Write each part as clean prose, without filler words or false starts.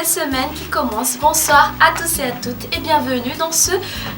nouvelle semaine qui commence. Bonsoir à tous et à toutes et bienvenue dans ce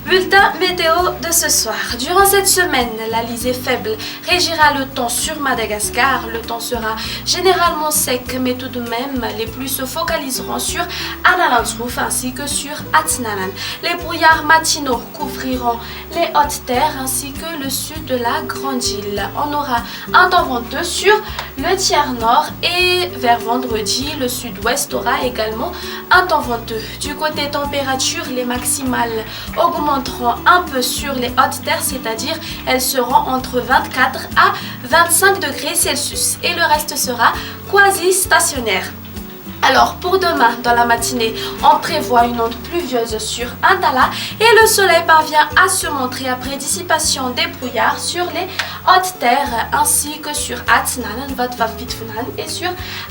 bulletin météo de ce soir. Durant cette semaine, la lisée faible régira le temps sur Madagascar. Le temps sera généralement sec, mais tout de même, les pluies se focaliseront sur Analandrouf ainsi que sur Atinanan. Les brouillards matinaux couvriront les hautes terres ainsi que le sud de la Grande Île. On aura un temps venteux sur le tiers nord et vers vendredi, le sud-ouest aura également un temps venteux. Du côté température, les maximales augmenteront un peu sur les hautes terres, c'est-à-dire elles seront entre 24 à 25 degrés Celsius et le reste sera quasi stationnaire. Alors pour demain dans la matinée, on prévoit une onde pluvieuse sur Antala et le soleil parvient à se montrer après dissipation des brouillards sur les hautes terres ainsi que sur Atinanan, Vatvavitfunan et sur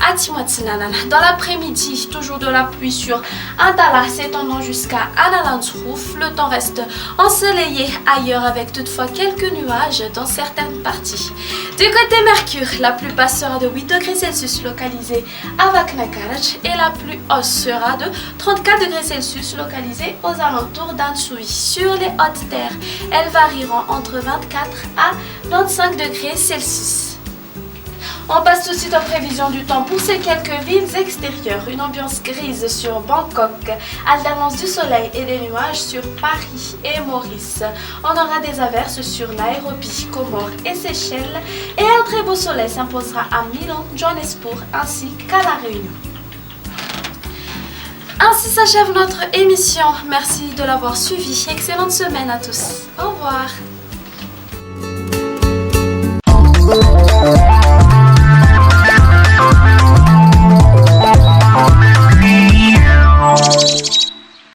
Atimatsinanan. Dans l'après-midi, toujours de la pluie sur Antala s'étendant jusqu'à Analandrouf. Le temps reste ensoleillé ailleurs avec toutefois quelques nuages dans certaines parties. Du côté Mercure, la plus basse sera de 8 degrés Celsius localisée à Vaknakara et la plus haute sera de 34 degrés Celsius localisée aux alentours d'Ansui. Sur les hautes terres, elles varieront entre 24 à 25 degrés Celsius. On passe tout de suite aux prévisions du temps pour ces quelques villes extérieures. Une ambiance grise sur Bangkok, alternance du soleil et des nuages sur Paris et Maurice. On aura des averses sur Nairobi, Comores et Seychelles. Et un très beau soleil s'imposera à Milan, Johannesburg ainsi qu'à La Réunion. Ainsi s'achève notre émission. Merci de l'avoir suivi. Excellente semaine à tous. Au revoir.